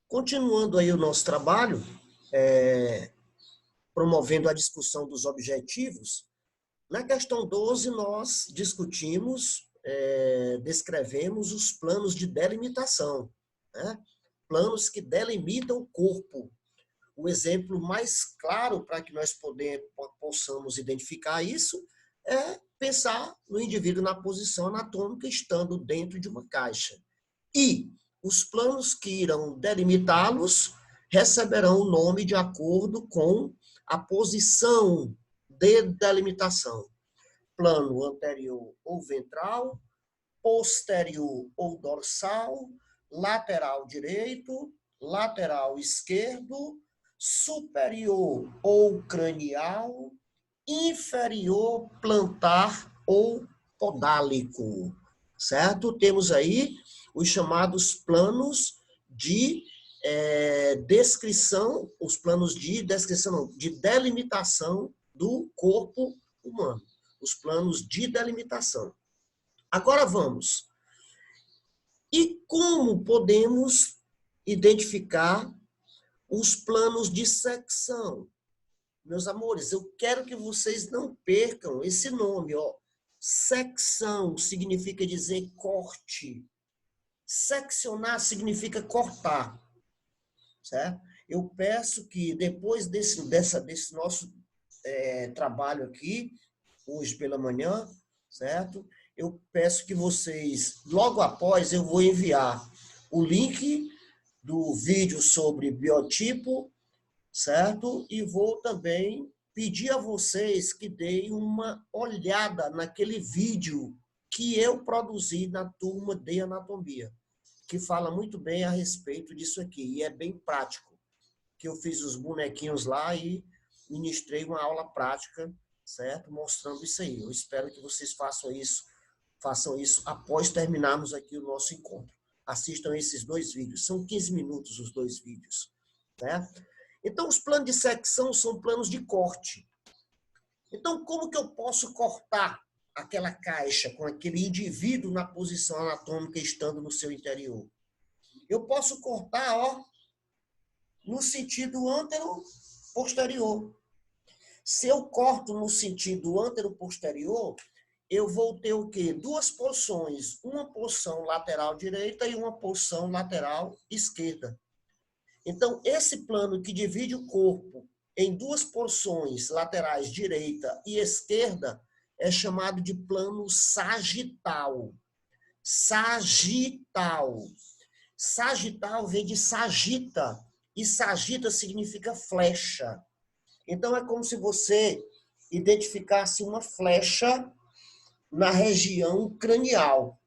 Continuando aí o nosso trabalho, promovendo a discussão dos objetivos, na questão 12 nós discutimos, descrevemos os planos de delimitação, né? Planos que delimitam o corpo. O exemplo mais claro para que nós possamos identificar isso é pensar no indivíduo na posição anatômica estando dentro de uma caixa. E os planos que irão delimitá-los receberão o nome de acordo com a posição de delimitação. Plano anterior ou ventral, posterior ou dorsal, lateral direito, lateral esquerdo, superior ou cranial, inferior plantar ou podálico, certo? Temos aí os chamados planos de descrição, os planos de descrição, não, de delimitação do corpo humano, os planos de delimitação. Agora vamos. E como podemos identificar os planos de secção? Meus amores, eu quero que vocês não percam esse nome, ó. Secção significa dizer corte. Seccionar significa cortar, certo? Eu peço que depois desse nosso trabalho aqui, hoje pela manhã, certo? Eu peço que vocês, logo após, eu vou enviar o link do vídeo sobre biotipo, certo? E vou também pedir a vocês que deem uma olhada naquele vídeo que eu produzi na turma de anatomia, que fala muito bem a respeito disso aqui, e é bem prático, que eu fiz os bonequinhos lá e ministrei uma aula prática, certo? Mostrando isso aí. Eu espero que vocês façam isso após terminarmos aqui o nosso encontro. Assistam esses dois vídeos, são 15 minutos os dois vídeos, né? Então, os planos de secção são planos de corte. Então, como que eu posso cortar aquela caixa com aquele indivíduo na posição anatômica estando no seu interior? Eu posso cortar, ó, no sentido antero-posterior. Se eu corto no sentido antero-posterior, eu vou ter o quê? Duas porções, uma porção lateral direita e uma porção lateral esquerda. Então, esse plano que divide o corpo em duas porções laterais, direita e esquerda, é chamado de plano sagital. Sagital. Sagital vem de sagita, e sagita significa flecha. Então, é como se você identificasse uma flecha na região cranial,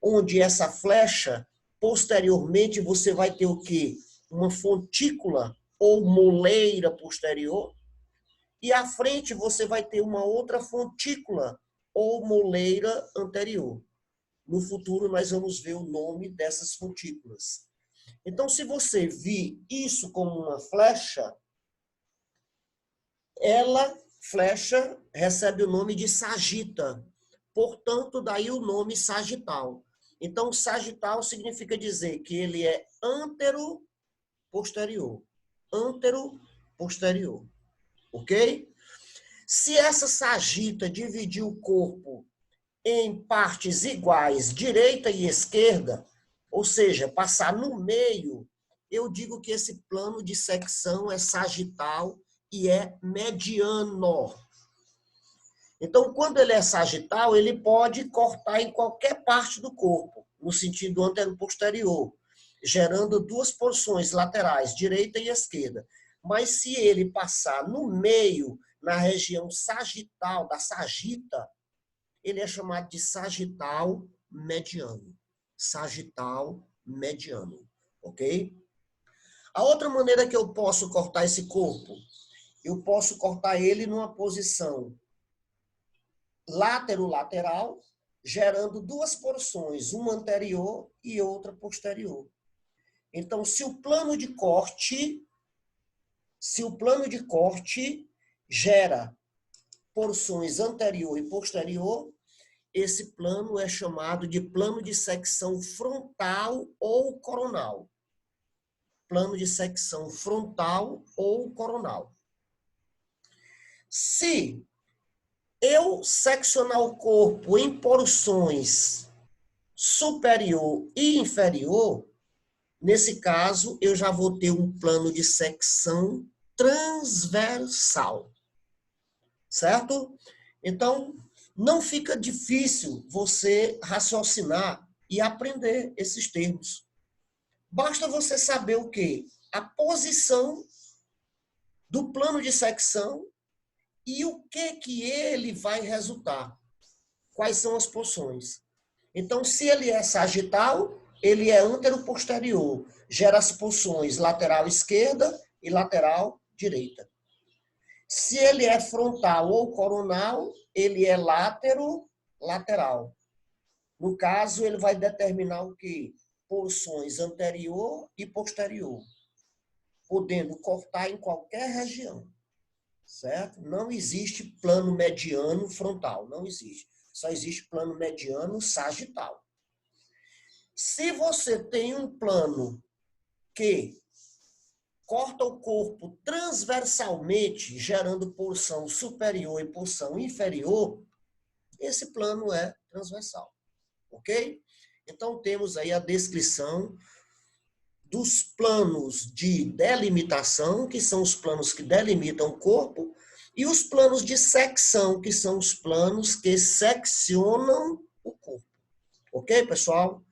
onde essa flecha, posteriormente, você vai ter o quê? Uma fontícula ou moleira posterior, e à frente você vai ter uma outra fontícula ou moleira anterior. No futuro, nós vamos ver o nome dessas fontículas. Então, se você vir isso como uma flecha, flecha, recebe o nome de sagita. Portanto, daí o nome sagital. Então, sagital significa dizer que ele é antero-posterior. Antero-posterior. Ok? Se essa sagita dividir o corpo em partes iguais, direita e esquerda, ou seja, passar no meio, eu digo que esse plano de secção é sagital e é mediano. Então, quando ele é sagital, ele pode cortar em qualquer parte do corpo, no sentido antero-posterior, gerando duas porções laterais, direita e esquerda. Mas se ele passar no meio, na região sagital, da sagita, ele é chamado de sagital mediano. Sagital mediano, ok? A outra maneira que eu posso cortar esse corpo, eu posso cortar ele numa posição látero-lateral, gerando duas porções, uma anterior e outra posterior. Então, se o plano de corte gera porções anterior e posterior, esse plano é chamado de plano de secção frontal ou coronal. plano de secção frontal ou coronal. Se eu seccionar o corpo em porções superior e inferior, nesse caso, eu já vou ter um plano de secção transversal. Certo? Então, não fica difícil você raciocinar e aprender esses termos. Basta você saber o quê? A posição do plano de secção e o que ele vai resultar. Quais são as porções. Então, se ele é sagital, ele é antero-posterior. Gera as porções lateral esquerda e lateral direita. Se ele é frontal ou coronal, ele é látero-lateral. No caso, ele vai determinar o quê? Porções anterior e posterior, podendo cortar em qualquer região, certo? Não existe plano mediano frontal, não existe. Só existe plano mediano sagital. Se você tem um plano que corta o corpo transversalmente, gerando porção superior e porção inferior, esse plano é transversal, ok? Então, temos aí a descrição dos planos de delimitação, que são os planos que delimitam o corpo, e os planos de secção, que são os planos que seccionam o corpo. Ok, pessoal?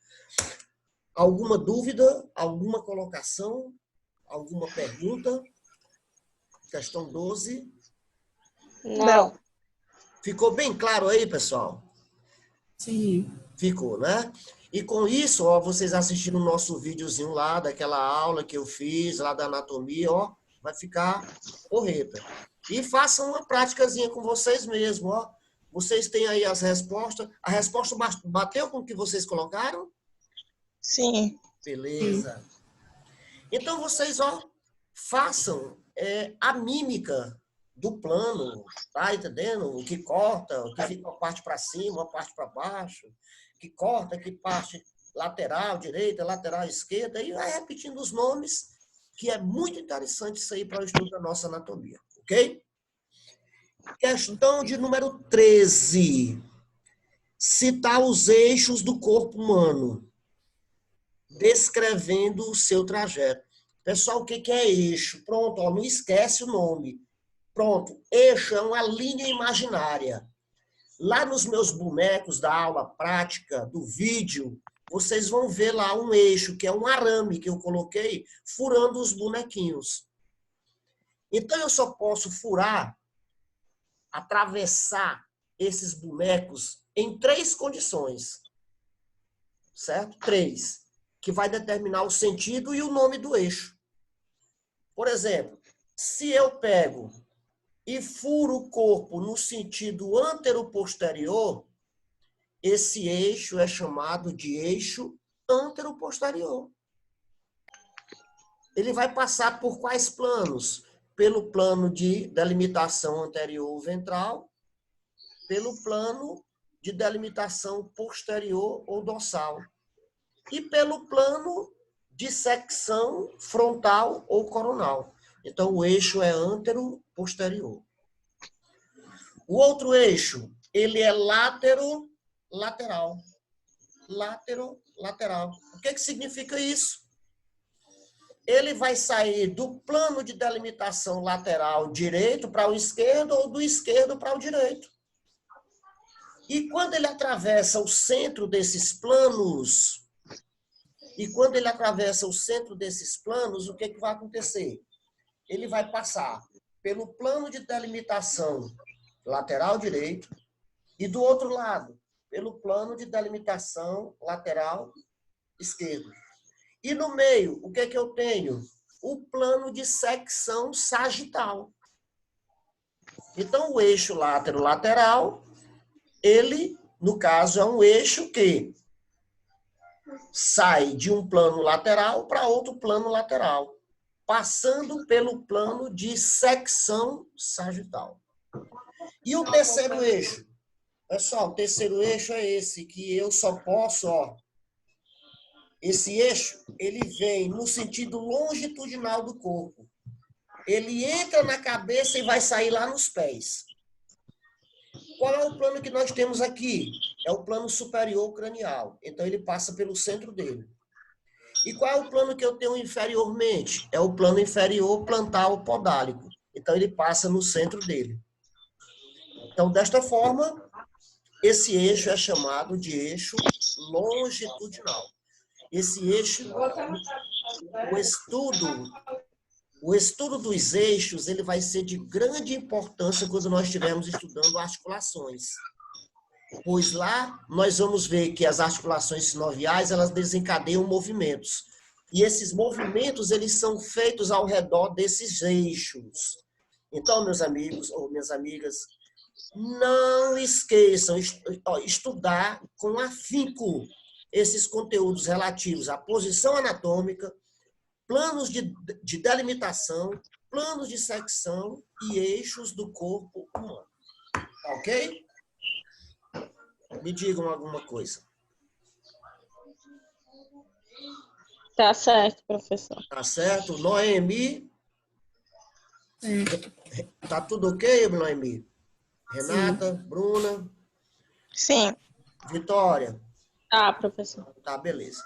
Alguma dúvida? Alguma colocação? Alguma pergunta? Questão 12. Não. Ficou bem claro aí, pessoal? Sim. Ficou, né? E com isso, ó, vocês assistiram o nosso videozinho lá, daquela aula que eu fiz, lá da anatomia, ó, vai ficar porreta. E façam uma práticazinha com vocês mesmos, ó. Vocês têm aí as respostas. A resposta bateu com o que vocês colocaram? Sim. Beleza. Então, vocês, ó, façam a mímica do plano, tá entendendo? O que corta, o que fica uma parte para cima, uma parte para baixo, que corta, que parte lateral direita, lateral esquerda, e vai repetindo os nomes, que é muito interessante isso aí para o estudo da nossa anatomia, ok? Questão de número 13. Citar os eixos do corpo humano, descrevendo o seu trajeto. Pessoal, o que é eixo? Pronto, ó, não esquece o nome. Pronto, eixo é uma linha imaginária. Lá nos meus bonecos da aula prática, do vídeo, vocês vão ver lá um eixo, que é um arame que eu coloquei, furando os bonequinhos. Então, eu só posso furar, atravessar esses bonecos em 3 condições. Certo? 3. Que vai determinar o sentido e o nome do eixo. Por exemplo, se eu pego e furo o corpo no sentido antero-posterior, esse eixo é chamado de eixo antero-posterior. Ele vai passar por quais planos? Pelo plano de delimitação anterior ventral, pelo plano de delimitação posterior ou dorsal, e pelo plano de secção frontal ou coronal. Então, o eixo é antero-posterior. O outro eixo, ele é látero-lateral. Látero-lateral. O que significa isso? Ele vai sair do plano de delimitação lateral direito para o esquerdo ou do esquerdo para o direito. E quando ele atravessa o centro desses planos, o que vai acontecer? Ele vai passar pelo plano de delimitação lateral direito e, do outro lado, pelo plano de delimitação lateral esquerdo. E no meio, o que eu tenho? O plano de secção sagital. Então, o eixo látero-lateral, ele, no caso, é um eixo que sai de um plano lateral para outro plano lateral, passando pelo plano de secção sagital. E o terceiro eixo? Pessoal, o terceiro eixo é esse, que eu só posso, ó, Esse eixo, ele vem no sentido longitudinal do corpo. Ele entra na cabeça e vai sair lá nos pés. Qual é o plano que nós temos aqui? É o plano superior cranial. Então, ele passa pelo centro dele. E qual é o plano que eu tenho inferiormente? É o plano inferior plantar podálico. Então, ele passa no centro dele. Então, desta forma, esse eixo é chamado de eixo longitudinal. Esse eixo, o estudo dos eixos, ele vai ser de grande importância quando nós estivermos estudando articulações. Pois lá nós vamos ver que as articulações sinoviais, elas desencadeiam movimentos. E esses movimentos, eles são feitos ao redor desses eixos. Então, meus amigos ou minhas amigas, não esqueçam estudar com afinco esses conteúdos relativos à posição anatômica, planos de delimitação, planos de secção e eixos do corpo humano. Ok? Me digam alguma coisa. Tá certo, professor. Tá certo? Noemi? Tá tudo ok, Noemi? Renata? Sim. Bruna? Sim. Vitória? Tá, professor. Tá, beleza.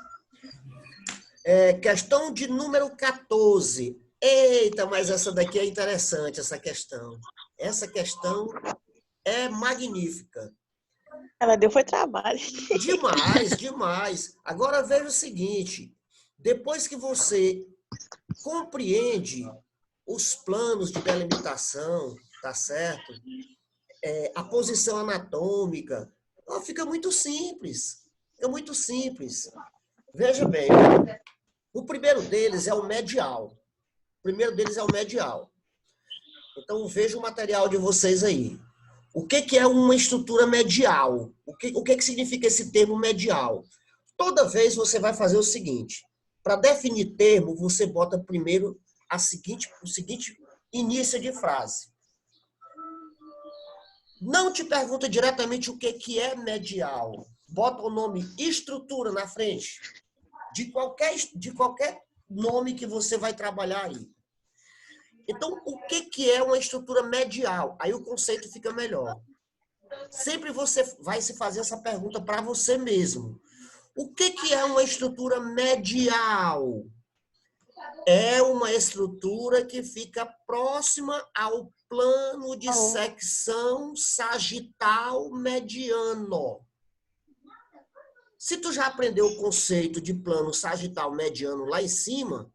Questão de número 14. Eita, mas essa daqui é interessante, essa questão. Essa questão é magnífica. Ela deu foi trabalho. Demais, demais. Agora veja o seguinte, depois que você compreende os planos de delimitação, tá certo? A posição anatômica, fica muito simples. Fica muito simples. Veja bem, o primeiro deles é o medial. Então, veja o material de vocês aí. O que é uma estrutura medial? O que significa esse termo medial? Toda vez você vai fazer o seguinte. Para definir termo, você bota primeiro o seguinte início de frase. Não te pergunta diretamente o que é medial. Bota o nome estrutura na frente de qualquer nome que você vai trabalhar aí. Então, o que é uma estrutura medial? Aí o conceito fica melhor. Sempre você vai se fazer essa pergunta para você mesmo. O que é uma estrutura medial? É uma estrutura que fica próxima ao plano de secção sagital mediano. Se tu já aprendeu o conceito de plano sagital mediano lá em cima,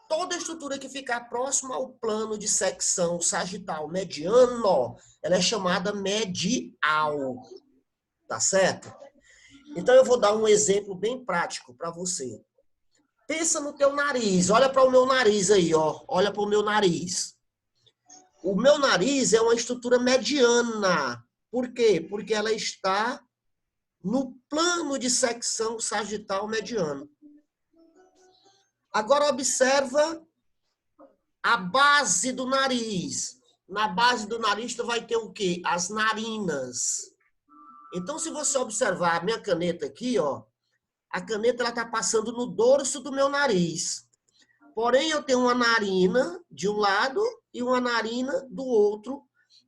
toda estrutura que ficar próxima ao plano de secção sagital mediano, ela é chamada medial. Tá certo? Então, eu vou dar um exemplo bem prático para você. Pensa no teu nariz. Olha para o meu nariz aí, ó. Olha para o meu nariz. O meu nariz é uma estrutura mediana. Por quê? Porque ela está no plano de secção sagital mediano. Agora, observa a base do nariz. Na base do nariz, tu vai ter o quê? As narinas. Então, se você observar a minha caneta aqui, ó, a caneta está passando no dorso do meu nariz. Porém, eu tenho uma narina de um lado e uma narina do outro,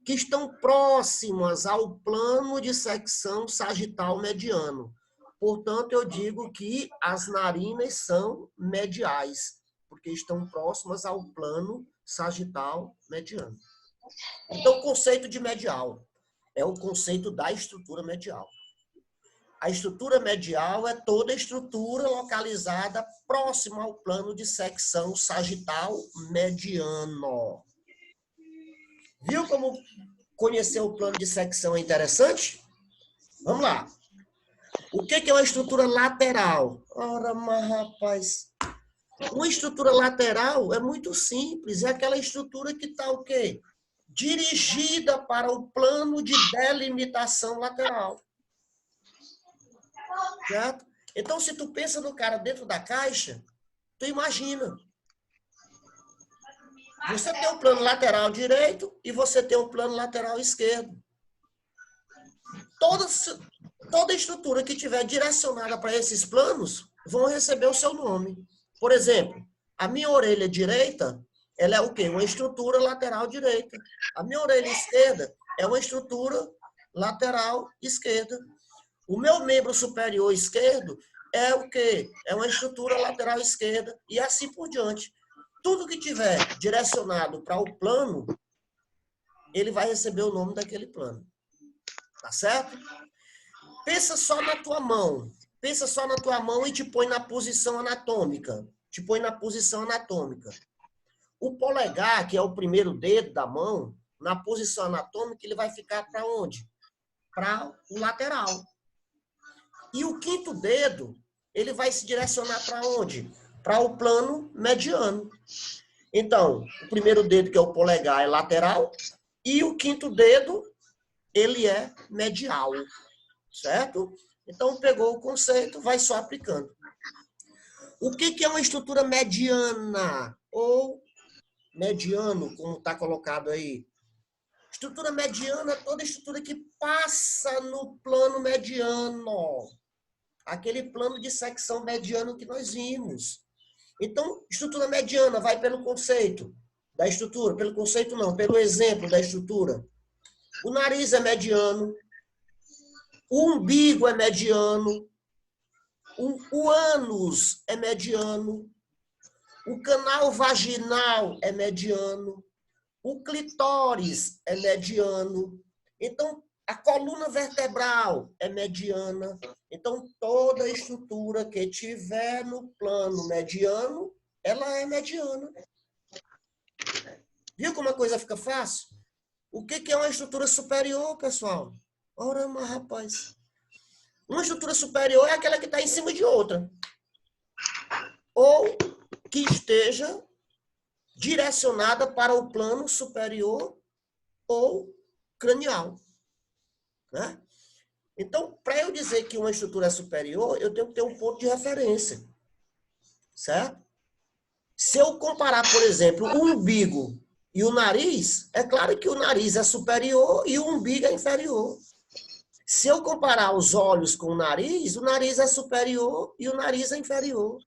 que estão próximas ao plano de secção sagital mediano. Portanto, eu digo que as narinas são mediais, porque estão próximas ao plano sagital mediano. Então, o conceito de medial é o conceito da estrutura medial. A estrutura medial é toda estrutura localizada próxima ao plano de secção sagital mediano. Viu como conhecer o plano de secção é interessante? Vamos lá. O que é uma estrutura lateral? Ora, mas rapaz, uma estrutura lateral é muito simples. É aquela estrutura que está o quê? Dirigida para o plano de delimitação lateral. Certo? Então, se tu pensa no cara dentro da caixa, tu imagina. Você tem um plano lateral direito e você tem um plano lateral esquerdo. Toda estrutura que estiver direcionada para esses planos vão receber o seu nome. Por exemplo, a minha orelha direita, ela é o quê? Uma estrutura lateral direita. A minha orelha esquerda é uma estrutura lateral esquerda. O meu membro superior esquerdo é o quê? É uma estrutura lateral esquerda e assim por diante. Tudo que tiver direcionado para o plano, ele vai receber o nome daquele plano. Tá certo? Pensa só na tua mão. Pensa só na tua mão e te põe na posição anatômica. Te põe na posição anatômica. O polegar, que é o primeiro dedo da mão, na posição anatômica, ele vai ficar para onde? Para o lateral. E o quinto dedo, ele vai se direcionar para onde? Para o plano mediano. Então, o primeiro dedo, que é o polegar, é lateral, e o quinto dedo, ele é medial, certo? Então, pegou o conceito, vai só aplicando. O que é uma estrutura mediana? Ou mediano, como está colocado aí? Estrutura mediana é toda estrutura que passa no plano mediano. Aquele plano de secção mediano que nós vimos. Então, estrutura mediana vai pelo conceito da estrutura. Pelo conceito não, pelo exemplo da estrutura. O nariz é mediano. O umbigo é mediano. O ânus é mediano. O canal vaginal é mediano. O clitóris é mediano. Então, a coluna vertebral é mediana. Então, toda estrutura que tiver no plano mediano, ela é mediana. Viu como a coisa fica fácil? O que é uma estrutura superior, pessoal? Ora, mas rapaz. Uma estrutura superior é aquela que está em cima de outra. Ou que esteja direcionada para o plano superior ou cranial. Né? Então, para eu dizer que uma estrutura é superior, eu tenho que ter um ponto de referência. Certo? Se eu comparar, por exemplo, o umbigo e o nariz, é claro que o nariz é superior e o umbigo é inferior. Se eu comparar os olhos com o nariz é superior e o nariz é inferior.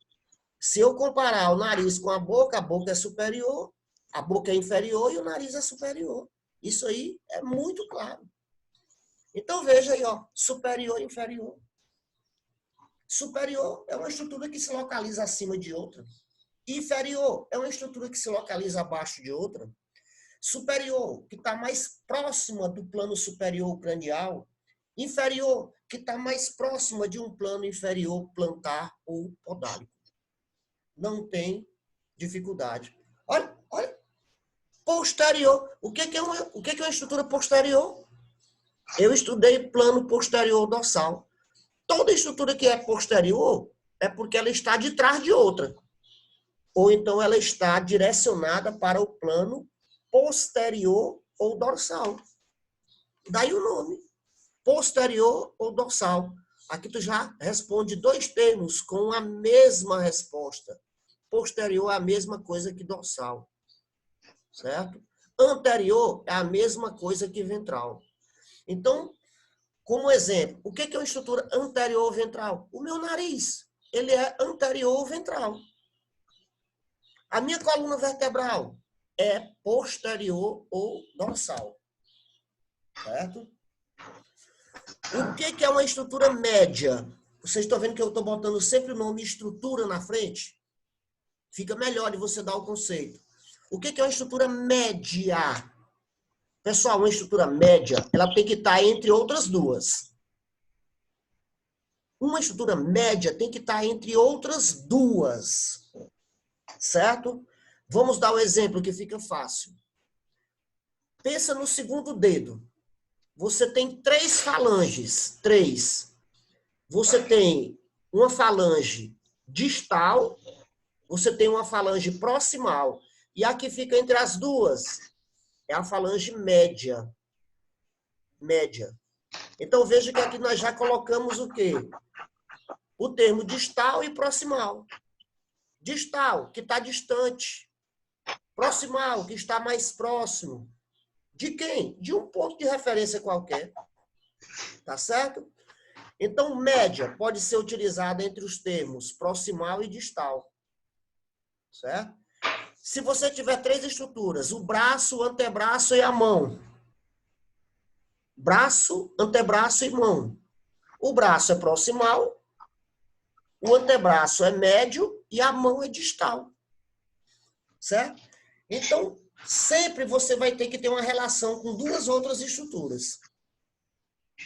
Se eu comparar o nariz com a boca é superior, a boca é inferior e o nariz é superior. Isso aí é muito claro. Então, veja aí, ó, superior e inferior. Superior é uma estrutura que se localiza acima de outra. Inferior é uma estrutura que se localiza abaixo de outra. Superior, que está mais próxima do plano superior cranial. Inferior, que está mais próxima de um plano inferior plantar ou podálico. Não tem dificuldade. Olha, olha. Posterior. O que é uma estrutura posterior? Eu estudei plano posterior dorsal. Toda estrutura que é posterior é porque ela está de trás de outra. Ou então ela está direcionada para o plano posterior ou dorsal. Daí o nome. Posterior ou dorsal. Aqui tu já responde dois termos com a mesma resposta. Posterior é a mesma coisa que dorsal. Certo? Anterior é a mesma coisa que ventral. Então, como exemplo, o que é uma estrutura anterior ventral? O meu nariz, ele é anterior ventral. A minha coluna vertebral é posterior ou dorsal. Certo? O que é uma estrutura média? Vocês estão vendo que eu estou botando sempre o nome estrutura na frente? Fica melhor de você dar o conceito. O que é uma estrutura média? Pessoal, uma estrutura média, ela tem que estar entre outras duas. Uma estrutura média tem que estar entre outras duas. Certo? Vamos dar um exemplo que fica fácil. Pensa no segundo dedo. Você tem 3 falanges. 3. Você tem uma falange distal, você tem uma falange proximal. E a que fica entre as duas é a falange média. Média. Então, veja que aqui nós já colocamos o quê? O termo distal e proximal. Distal, que está distante. Proximal, que está mais próximo. De quem? De um ponto de referência qualquer. Tá certo? Então, média pode ser utilizada entre os termos proximal e distal. Certo? Se você tiver 3 estruturas, o braço, o antebraço e a mão. Braço, antebraço e mão. O braço é proximal, o antebraço é médio e a mão é distal. Certo? Então, sempre você vai ter que ter uma relação com 2 outras estruturas.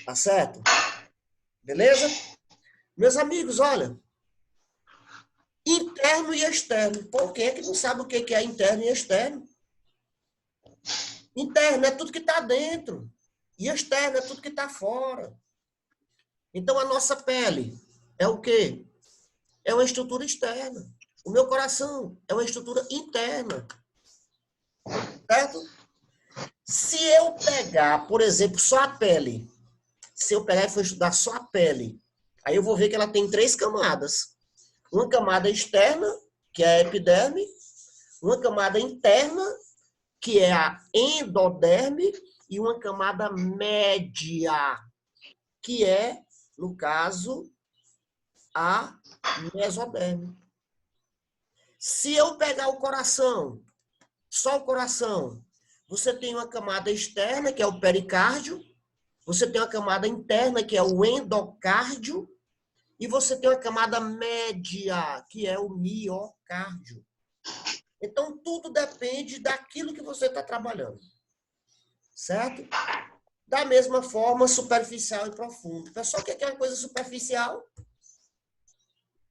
Tá certo? Beleza? Meus amigos, olha. Interno e externo. Por quem é que não sabe o que é interno e externo? Interno é tudo que está dentro. E externo é tudo que está fora. Então, a nossa pele é o quê? É uma estrutura externa. O meu coração é uma estrutura interna. Certo? Se eu pegar, por exemplo, só a pele, se eu pegar e for estudar só a pele, aí eu vou ver que ela tem 3 camadas. Uma camada externa, que é a epiderme, uma camada interna, que é a endoderme, e uma camada média, que é, no caso, a mesoderme. Se eu pegar o coração, só o coração, você tem uma camada externa, que é o pericárdio, você tem uma camada interna, que é o endocárdio, e você tem uma camada média, que é o miocárdio. Então, tudo depende daquilo que você está trabalhando. Certo? Da mesma forma, superficial e profundo. Pessoal, o que é uma coisa superficial?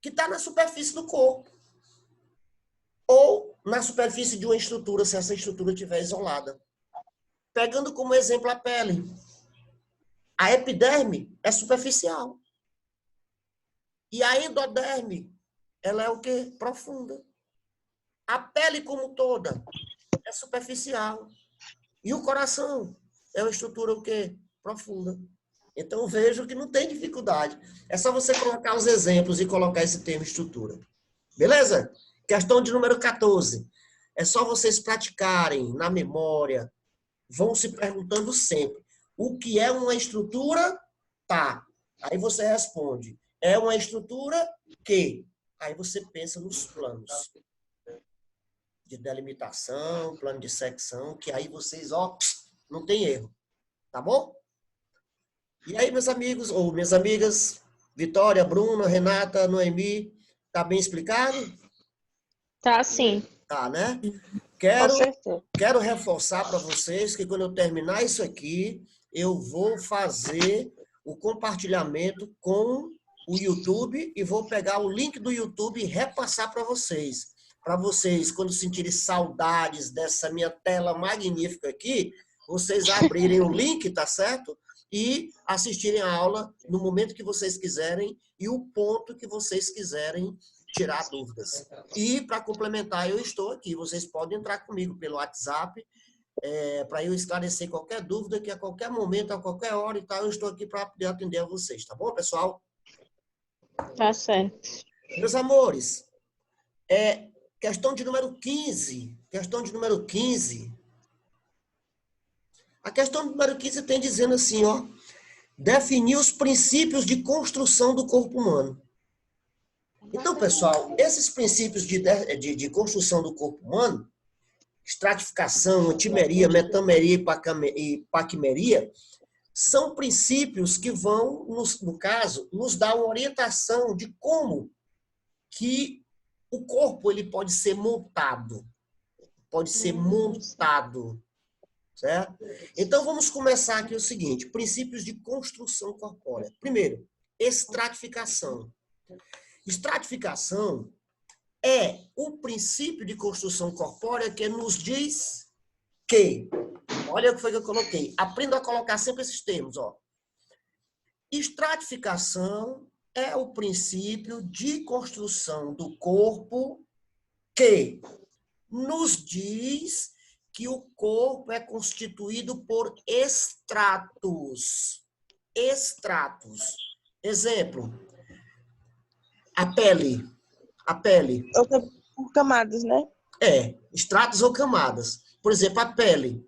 Que está na superfície do corpo. Ou na superfície de uma estrutura, se essa estrutura estiver isolada. Pegando como exemplo a pele. A epiderme é superficial. E a endoderme, ela é o quê? Profunda. A pele como toda é superficial. E o coração é uma estrutura o quê? Profunda. Então, vejo que não tem dificuldade. É só você colocar os exemplos e colocar esse termo estrutura. Beleza? Questão de número 14. É só vocês praticarem na memória. Vão se perguntando sempre. O que é uma estrutura? Tá. Aí você responde. É uma estrutura que... Aí você pensa nos planos de delimitação, plano de secção, que aí vocês, ó, não tem erro. Tá bom? E aí, meus amigos, ou minhas amigas, Vitória, Bruna, Renata, Noemi, tá bem explicado? Tá, sim. Tá, né? Com certeza. Quero reforçar para vocês que quando eu terminar isso aqui, eu vou fazer o compartilhamento com o YouTube e vou pegar o link do YouTube e repassar para vocês. Para vocês, quando sentirem saudades dessa minha tela magnífica aqui, vocês abrirem o link, tá certo? E assistirem a aula no momento que vocês quiserem e o ponto que vocês quiserem tirar dúvidas. E, para complementar, eu estou aqui. Vocês podem entrar comigo pelo WhatsApp para eu esclarecer qualquer dúvida, que a qualquer momento, a qualquer hora e tal, eu estou aqui para poder atender a vocês. Tá bom, pessoal? Tá certo. Meus amores, questão de número 15. Questão de número 15. A questão de número 15 tem dizendo assim, ó. Definir os princípios de construção do corpo humano. Então, pessoal, esses princípios de construção do corpo humano, estratificação, antimeria, metameria e paquimeria, são princípios que vão, no caso, nos dar uma orientação de como que o corpo ele pode ser montado. Pode ser montado. Certo? Então, vamos começar aqui o seguinte, princípios de construção corpórea. Primeiro, estratificação. Estratificação é o princípio de construção corpórea que nos diz que, olha o que foi que eu coloquei, aprenda a colocar sempre esses termos, ó. Estratificação é o princípio de construção do corpo que nos diz que o corpo é constituído por estratos. Estratos. Exemplo, a pele. A pele. Por camadas, né? Estratos ou camadas. Por exemplo, a pele.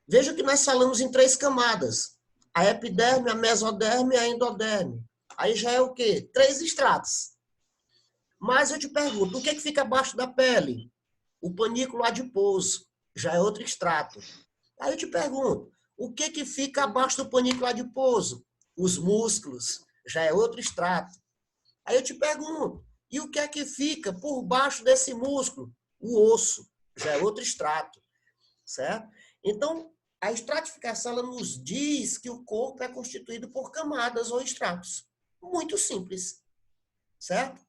Veja que nós falamos em 3 camadas. A epiderme, a mesoderme e a endoderme. Aí já é o quê? 3 estratos. Mas eu te pergunto, o que fica abaixo da pele? O panículo adiposo, já é outro extrato. Aí eu te pergunto, o que fica abaixo do panículo adiposo? Os músculos, já é outro extrato. Aí eu te pergunto, e o que fica por baixo desse músculo? O osso, já é outro extrato, certo? Então, a estratificação ela nos diz que o corpo é constituído por camadas ou estratos. Muito simples, certo?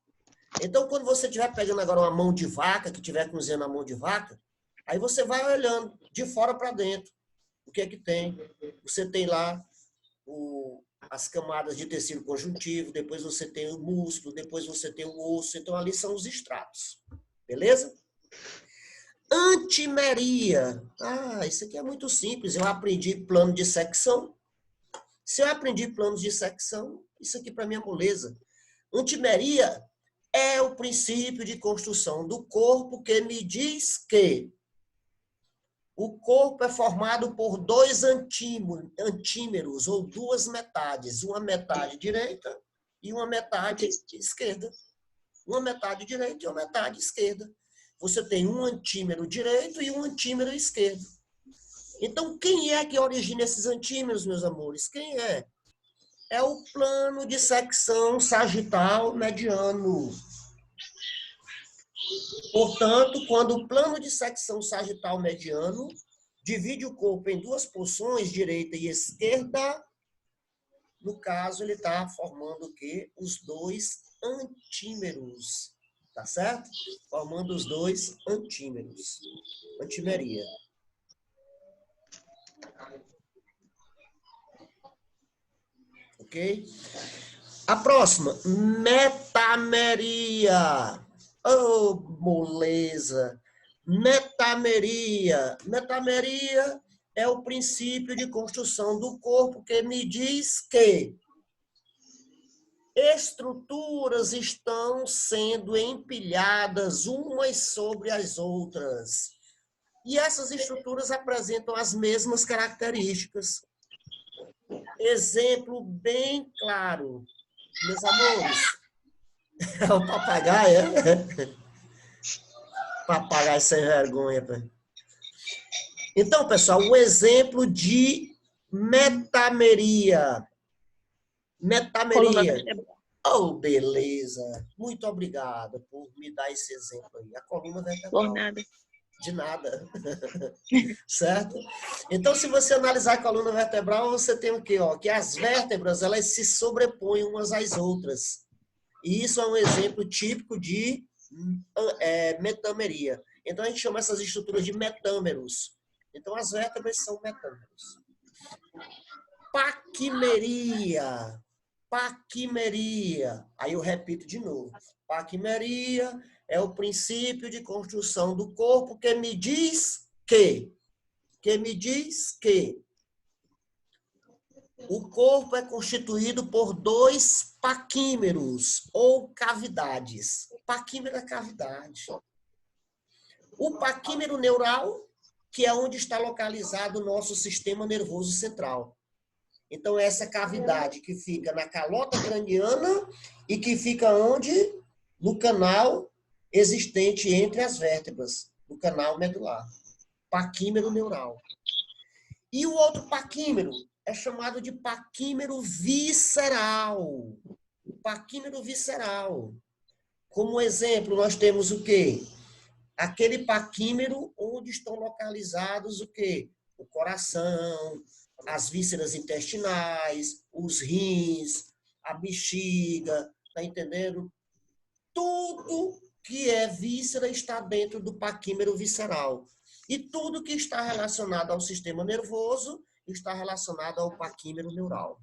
Então, quando você estiver pegando agora uma mão de vaca, que estiver cozinhando a mão de vaca, aí você vai olhando de fora para dentro. O que é que tem? Você tem lá as camadas de tecido conjuntivo, depois você tem o músculo, depois você tem o osso. Então, ali são os estratos. Beleza? Antimeria. Isso aqui é muito simples. Eu aprendi plano de secção. Se eu aprendi planos de secção, isso aqui para mim é moleza. Antimeria é o princípio de construção do corpo que me diz que o corpo é formado por 2 antímeros, ou 2 metades. Uma metade direita e uma metade esquerda. Uma metade direita e uma metade esquerda. Você tem um antímero direito e um antímero esquerdo. Então, quem é que origina esses antímeros, meus amores? Quem é? É o plano de secção sagital mediano. Portanto, quando o plano de secção sagital mediano divide o corpo em 2 porções, direita e esquerda, no caso, ele está formando o quê? Os 2 antímeros. Tá certo? Formando os 2 antímeros. Antimeria. Ok? A próxima, metameria. Oh, moleza. Metameria. Metameria é o princípio de construção do corpo que me diz que estruturas estão sendo empilhadas umas sobre as outras. E essas estruturas apresentam as mesmas características. Exemplo bem claro. Meus amores, é o papagaio, é? Papagaio sem vergonha. Então, pessoal, o exemplo de metameria. Metameria. Oh, beleza. Muito obrigada por me dar esse exemplo aí. A coluna vertebral. Por nada. De nada. Certo? Então, se você analisar a coluna vertebral, você tem o quê? Que as vértebras, elas se sobrepõem umas às outras. E isso é um exemplo típico de metameria. Então, a gente chama essas estruturas de metâmeros. Então, as vértebras são metâmeros. Paquimeria. Paquimeria. Aí eu repito de novo. Paquimeria é o princípio de construção do corpo que me diz que o corpo é constituído por 2 paquímeros ou cavidades. Paquímero é cavidade. O paquímero neural, que é onde está localizado o nosso sistema nervoso central. Então, essa cavidade que fica na calota craniana e que fica onde? No canal existente entre as vértebras, no canal medular. Paquímero neural. E o outro paquímero é chamado de paquímero visceral. Paquímero visceral. Como exemplo, nós temos o quê? Aquele paquímero onde estão localizados o quê? O coração, as vísceras intestinais, os rins, a bexiga, tá entendendo? Tudo que é víscera está dentro do paquímero visceral. E tudo que está relacionado ao sistema nervoso está relacionado ao paquímero neural.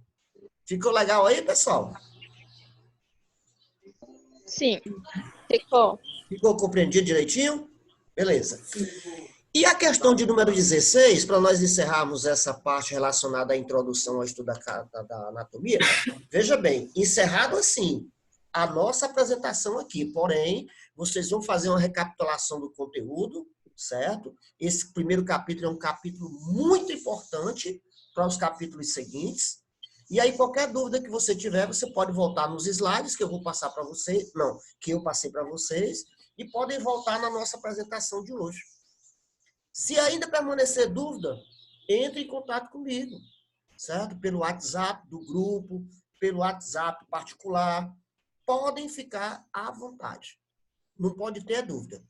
Ficou legal aí, pessoal? Sim, ficou. Ficou compreendido direitinho? Beleza. E a questão de número 16, para nós encerrarmos essa parte relacionada à introdução ao estudo da anatomia, veja bem, encerrado assim, a nossa apresentação aqui, porém, vocês vão fazer uma recapitulação do conteúdo, certo? Esse primeiro capítulo é um capítulo muito importante para os capítulos seguintes, E aí, qualquer dúvida que você tiver, você pode voltar nos slides que eu vou passar para vocês, não, que eu passei para vocês, e podem voltar na nossa apresentação de hoje. Se ainda permanecer dúvida, entre em contato comigo, certo? Pelo WhatsApp do grupo, pelo WhatsApp particular. Podem ficar à vontade. Não pode ter dúvida.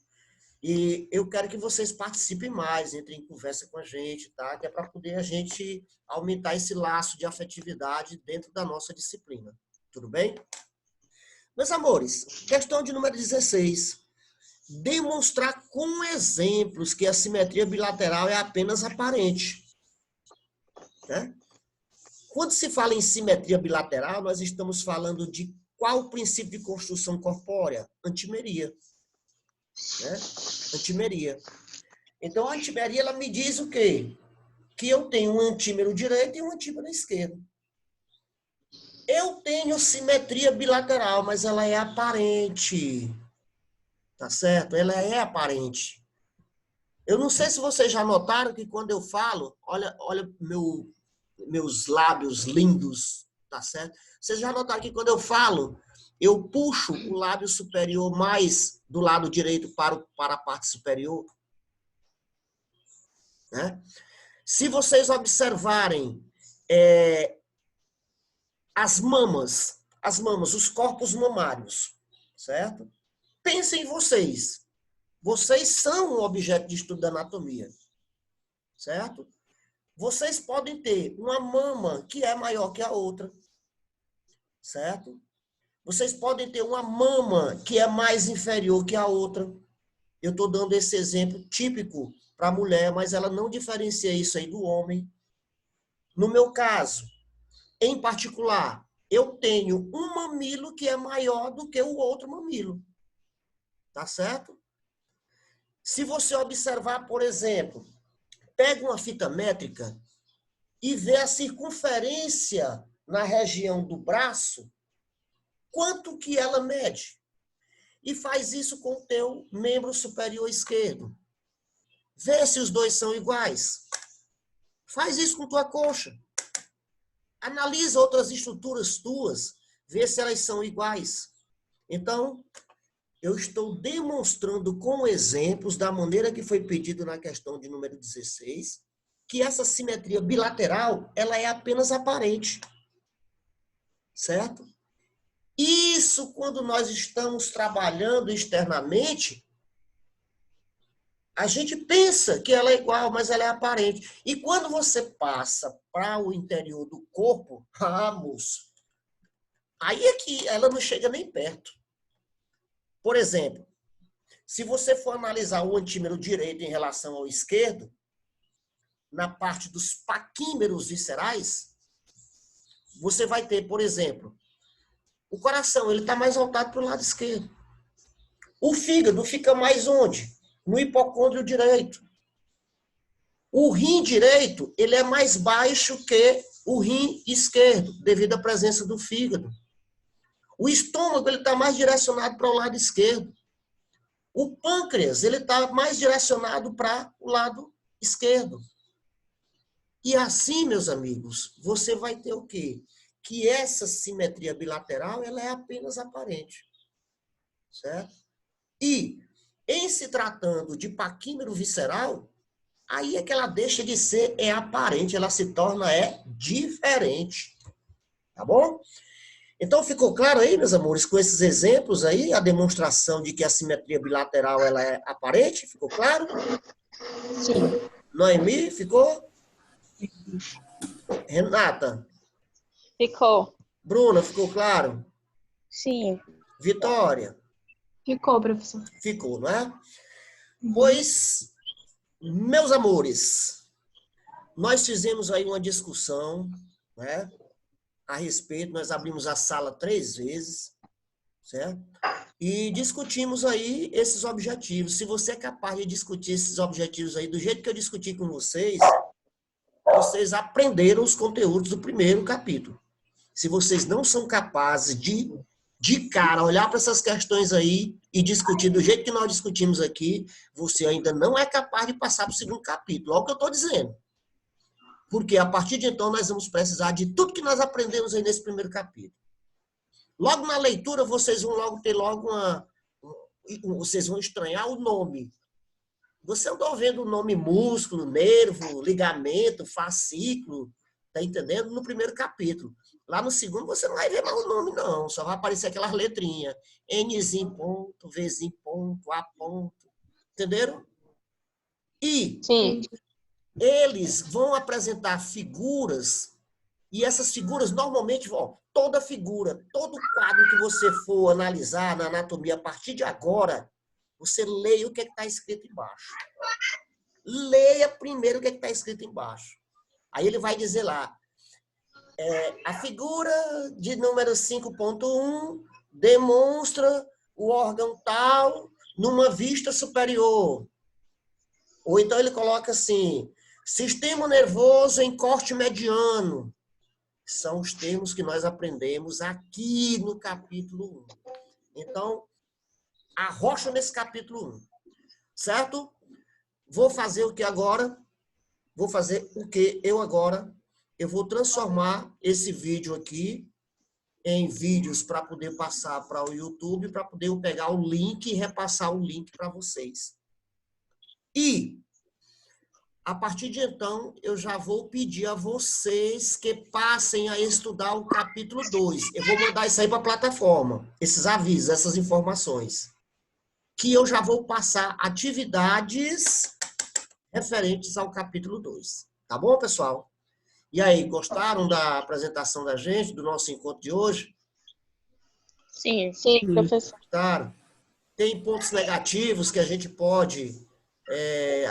E eu quero que vocês participem mais, entrem em conversa com a gente, tá? Que é para poder a gente aumentar esse laço de afetividade dentro da nossa disciplina. Tudo bem? Meus amores, questão de número 16. Demonstrar com exemplos que a simetria bilateral é apenas aparente. Né? Quando se fala em simetria bilateral, nós estamos falando de qual princípio de construção corpórea? Antimeria. Né? Antimeria. Então, a antimeria ela me diz o quê? Que eu tenho um antímero direito e um antímero esquerdo. Eu tenho simetria bilateral, mas ela é aparente. Tá certo? Ela é aparente. Eu não sei se vocês já notaram que quando eu falo, olha meus lábios lindos, tá certo? Vocês já notaram que quando eu falo, eu puxo o lábio superior mais do lado direito para a parte superior? Né? Se vocês observarem as mamas, os corpos mamários, certo? Pensem em vocês. Vocês são um objeto de estudo da anatomia, certo? Vocês podem ter uma mama que é maior que a outra, certo? Vocês podem ter uma mama que é mais inferior que a outra. Eu estou dando esse exemplo típico para a mulher, mas ela não diferencia isso aí do homem. No meu caso, em particular, eu tenho um mamilo que é maior do que o outro mamilo. Tá certo? Se você observar, por exemplo, pega uma fita métrica e vê a circunferência na região do braço, quanto que ela mede. E faz isso com o teu membro superior esquerdo. Vê se os dois são iguais. Faz isso com tua coxa. Analisa outras estruturas tuas, vê se elas são iguais. Então, eu estou demonstrando com exemplos, da maneira que foi pedido na questão de número 16, que essa simetria bilateral, ela é apenas aparente. Certo? Isso, quando nós estamos trabalhando externamente, a gente pensa que ela é igual, mas ela é aparente. E quando você passa para o interior do corpo, moço, aí é que ela não chega nem perto. Por exemplo, se você for analisar o antímero direito em relação ao esquerdo, na parte dos paquímeros viscerais, você vai ter, por exemplo, o coração, ele está mais voltado para o lado esquerdo. O fígado fica mais onde? No hipocôndrio direito. O rim direito, ele é mais baixo que o rim esquerdo, devido à presença do fígado. O estômago, ele está mais direcionado para o lado esquerdo. O pâncreas, ele está mais direcionado para o lado esquerdo. E assim, meus amigos, você vai ter o quê? Que essa simetria bilateral, ela é apenas aparente. Certo? E, em se tratando de paquímero visceral, aí é que ela deixa de ser aparente, ela se torna diferente. Tá bom? Então, ficou claro aí, meus amores, com esses exemplos aí, a demonstração de que a simetria bilateral ela é aparente? Ficou claro? Sim. Noemi, ficou? Renata? Ficou. Bruna, ficou claro? Sim. Vitória? Ficou, professor. Ficou, não é? Pois, meus amores, nós fizemos aí uma discussão, né? A respeito, nós abrimos a sala 3 vezes, certo? E discutimos aí esses objetivos. Se você é capaz de discutir esses objetivos aí do jeito que eu discuti com vocês, vocês aprenderam os conteúdos do primeiro capítulo. Se vocês não são capazes de cara, olhar para essas questões aí e discutir do jeito que nós discutimos aqui, você ainda não é capaz de passar para o segundo capítulo. Olha o que eu estou dizendo. Porque a partir de então nós vamos precisar de tudo que nós aprendemos aí nesse primeiro capítulo. Logo na leitura, vocês vão logo ter logo vocês vão estranhar o nome. Você andou vendo o nome músculo, nervo, ligamento, fascículo, tá entendendo? No primeiro capítulo. Lá no segundo você não vai ver mais o nome, não. Só vai aparecer aquelas letrinhas. Nzinho ponto, Vzinho ponto, A ponto. Entenderam? E Sim. eles vão apresentar figuras, e essas figuras normalmente vão, toda figura, todo quadro que você for analisar na anatomia a partir de agora, você leia o que está escrito embaixo. Leia primeiro o que está escrito embaixo. Aí ele vai dizer lá, a figura de número 5.1 demonstra o órgão tal numa vista superior. Ou então ele coloca assim, sistema nervoso em corte mediano. São os termos que nós aprendemos aqui no capítulo 1. Então, arrocha nesse capítulo 1. Certo? Vou fazer o que agora? Vou fazer o que eu agora? Eu vou transformar esse vídeo aqui em vídeos para poder passar para o YouTube, para poder eu pegar o link e repassar o link para vocês. E, a partir de então, eu já vou pedir a vocês que passem a estudar o capítulo 2. Eu vou mandar isso aí para a plataforma, esses avisos, essas informações. Que eu já vou passar atividades referentes ao capítulo 2. Tá bom, pessoal? E aí, gostaram da apresentação da gente, do nosso encontro de hoje? Sim, professor. Gostaram? Tem pontos negativos que a gente pode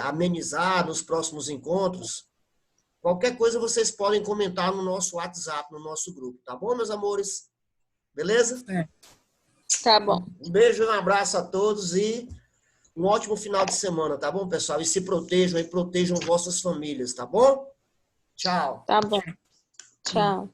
amenizar nos próximos encontros? Qualquer coisa vocês podem comentar no nosso WhatsApp, no nosso grupo. Tá bom, meus amores? Beleza? Tá bom. Um beijo e um abraço a todos e um ótimo final de semana, tá bom, pessoal? E se protejam e protejam vossas famílias, tá bom? Tchau. Tá bom. Tchau.